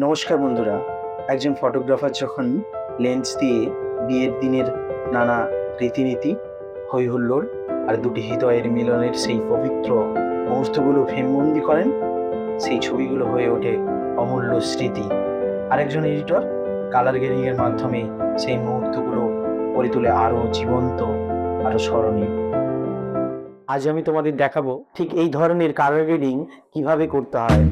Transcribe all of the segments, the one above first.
নমস্কার বন্ধুরা। একজন ফটোগ্রাফার যখন লেন্স দিয়ে বিয়ের দিনের নানা রীতিনীতি, হই হুল্লোড় আর দুটি হৃদয়ের মিলনের সেই পবিত্র মুহূর্তগুলো ফ্রেমবন্দি করেন, সেই ছবিগুলো হয়ে ওঠে অমূল্য স্মৃতি। আরেকজন এডিটর কালার গ্রেডিংয়ের মাধ্যমে সেই মুহূর্তগুলো করে তোলে আরও জীবন্ত, আরও স্মরণীয়। আজ আমি তোমাদের দেখাবো ঠিক এই ধরনের কালার গ্রেডিং কিভাবে করতে হয়।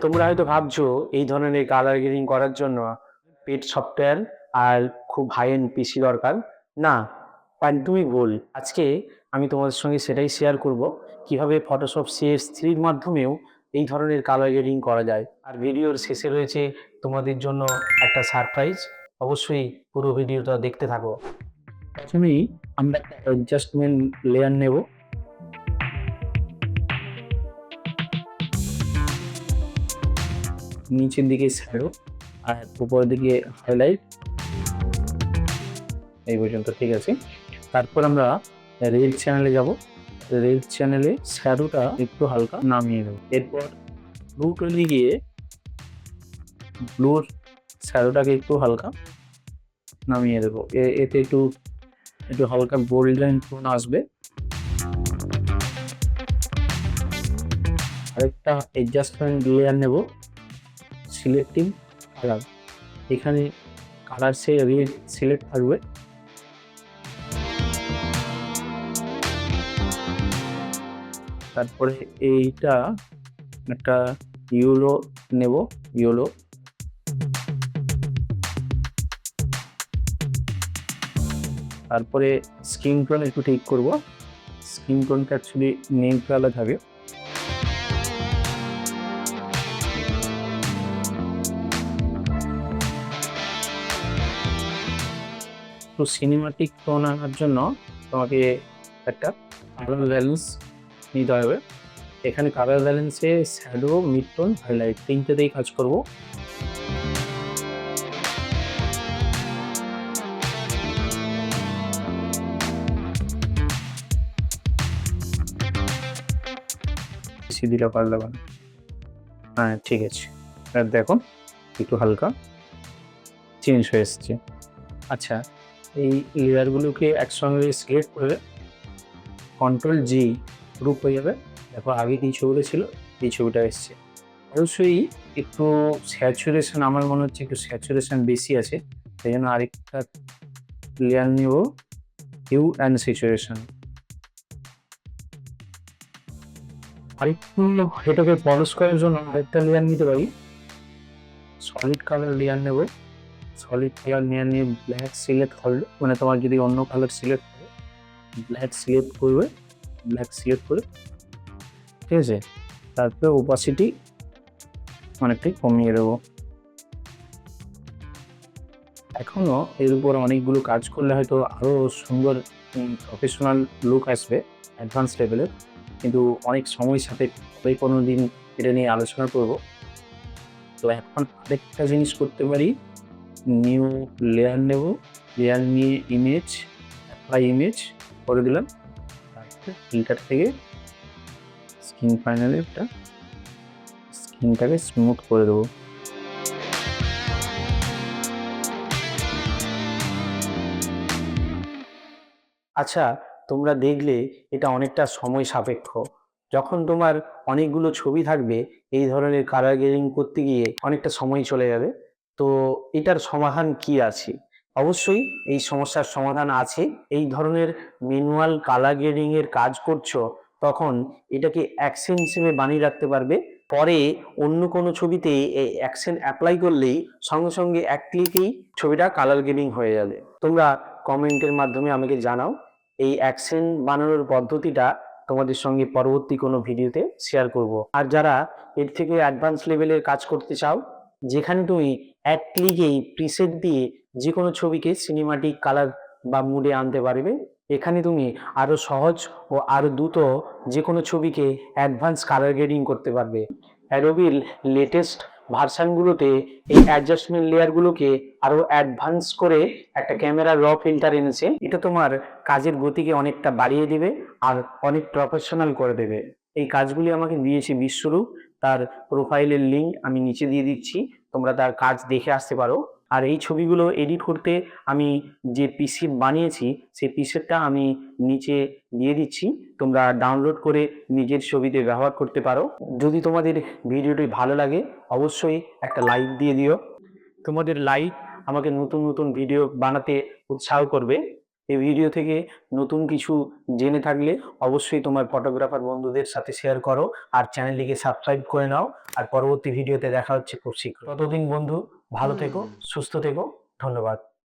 তোমরা হয়তো ভাবছো এই ধরনের কালার গ্রেডিং করার জন্য পেড সফটওয়্যার আর খুব হাই এন্ড পিসি দরকার। না, একদমই ভুল। আজকে আমি তোমাদের সঙ্গে সেটাই শেয়ার করব, কিভাবে ফটোশপ CS3-র মাধ্যমেও এই ধরনের কালার গ্রেডিং করা যায়। আর ভিডিওর শেষে রয়েছে তোমাদের জন্য একটা সারপ্রাইজ। অবশ্যই পুরো ভিডিওটা দেখতে থাকো। প্রথমেই আমরা একটা অ্যাডজাস্টমেন্ট লেয়ার নেব। নিচের দিকে শ্যাডো আর উপরের দিকে হাইলাইট, এই পর্যন্ত ঠিক আছে। তারপর আমরা রেল চ্যানেলে যাব। রেল চ্যানেলে শ্যাডোটা একটু হালকা নামিয়ে দেবো। এরপর ব্লু টোনে গিয়ে ব্লুর শ্যাডোটাকে একটু হালকা নামিয়ে দেবো। এতে একটু একটু হালকা গোল্ডেন টোন আসবে। আরেকটা অ্যাডজাস্টমেন্ট লেয়ার নেব, সিলেক্টিভ কালার। এখানে কালার সে রেড সিলেক্ট থাকবে। তারপরে এইটা একটা ইয়েলো নেব, ইয়েলো। তারপরে স্কিন টোন একটু ঠিক করব। স্কিন টোনটা অ্যাকচুয়ালি নেম কালার থাকে। তো সিনেমাটিক টোন আনার জন্য তোমাকে একটা কালার ব্যালেন্স নিতে হবে। এখানে কালার ব্যালেন্সে শ্যাডো, মিড টোন, হাইলাইট তিনটেতেই কাজ করব। বেশি দিলে পারলে না। হ্যাঁ, ঠিক আছে। আর দেখো একটু হালকা চেঞ্জ হয়ে এসছে। আচ্ছা, এই লেয়ারগুলোকে একসঙ্গে সিলেক্ট করে Ctrl+G গ্রুপ হয়ে যাবে। দেখো আগে এই ছবিটা ছিল, এই ছবিটা এসছে। অবশ্যই একটু স্যাচুরেশন, আমার মনে হচ্ছে একটু স্যাচুরেশন বেশি আছে, সেই জন্য আরেকটা লেয়ার নিব, হিউ অ্যান্ড স্যাচুরেশন। আরেকটু এটাকে পলিশ করার জন্য আরেকটা লেয়ার নিতে পারি, সলিড কালার লেয়ার নেব। সলিড কালার লেয়ার নিয়ে ব্ল্যাক সিলেক্ট করলে, মানে তোমার যদি অন্য কালার সিলেক্ট করে ব্ল্যাক সিলেক্ট করবে, ব্ল্যাক সিলেক্ট করে, ঠিক আছে। তারপরে ওপাসিটি অনেকটাই কমিয়ে দেবো। এখনও এর উপর অনেকগুলো কাজ করলে হয়তো আরও সুন্দর প্রফেশনাল লুক আসবে, অ্যাডভান্স লেভেলের, কিন্তু অনেক সময় সাথে কোনো দিন এটা নিয়ে আলোচনা করব। তো এখন আরেকটা জিনিস করতে পারি, নিউ লেয়ার নেব, লেয়ার নিয়ে ইমেজ, অ্যাপ্লাই ইমেজ করে দিলাম। তারপরে ফিল্টার থেকে স্কিন প্যানেলে একটা স্কিনটাকে স্মুথ করে দেবো। আচ্ছা, তোমরা দেখলে এটা অনেকটা সময় সাপেক্ষ। যখন তোমার অনেকগুলো ছবি থাকবে, এই ধরনের কালার গ্রেডিং করতে গিয়ে অনেকটা সময় চলে যাবে। তো এটার সমাধান কি আছে? অবশ্যই এই সমস্যার সমাধান আছে। এই ধরনের ম্যানুয়াল কালার গ্রেডিং এর কাজ করছো, তখন এটাকে অ্যাকশন হিসেবে বানিয়ে রাখতে পারবে। পরে অন্য কোনো ছবিতে এই অ্যাকশন অ্যাপ্লাই করলেই সঙ্গে সঙ্গে এক ক্লিকেই ছবিটা কালার গ্রেডিং হয়ে যাবে। তোমরা কমেন্টের মাধ্যমে আমাকে জানাও। এই অ্যাকশন বানানোর পদ্ধতিটা তোমাদের সঙ্গে পরবর্তী কোনো ভিডিওতে শেয়ার করব। আর যারা এর থেকে অ্যাডভান্স লেভেলের কাজ করতে চাও, যেখানে তুমি এক ক্লিকেই প্রিসেট দিয়ে যে কোনো ছবিকে সিনেমাটিক কালার বা মুডে আনতে পারবে, এখানে তুমি আরো সহজ ও আরো দ্রুত যে কোনো ছবিকে অ্যাডভান্স কালার গ্রেডিং করতে পারবে। অ্যাডোবির লেটেস্ট ভার্সানগুলোতে এই অ্যাডজাস্টমেন্ট লেয়ারগুলোকে আরো অ্যাডভান্স করে একটা ক্যামেরা র ফিল্টার এনেছে। এটা তোমার কাজের গতিকে অনেকটা বাড়িয়ে দিবে আর অনেক প্রফেশনাল করে দেবে। এই কাজগুলি আমাকে দিয়েছে বিশ্বরূপ। তার প্রোফাইলের লিঙ্ক আমি নিচে দিয়ে দিচ্ছি, তোমরা তার কাজ দেখে আসতে পারো। আর এই ছবিগুলো এডিট করতে আমি যে পিসি বানিয়েছি সেই পিসিটা আমি নিচে দিয়ে দিচ্ছি, তোমরা ডাউনলোড করে নিজের ছবিতে ব্যবহার করতে পারো। যদি তোমাদের ভিডিওটি ভালো লাগে অবশ্যই একটা লাইক দিয়ে দিও। তোমাদের লাইক আমাকে নতুন নতুন ভিডিও বানাতে উৎসাহ করবে। এই ভিডিও থেকে নতুন কিছু জেনে থাকলে অবশ্যই তোমার ফটোগ্রাফার বন্ধুদের সাথে শেয়ার করো, আর চ্যানেলটিকে সাবস্ক্রাইব করে নাও। আর পরবর্তী ভিডিওতে দেখা হচ্ছে খুব শীঘ্র। ততদিন বন্ধু ভালো থেকো, সুস্থ থেকো, ধন্যবাদ।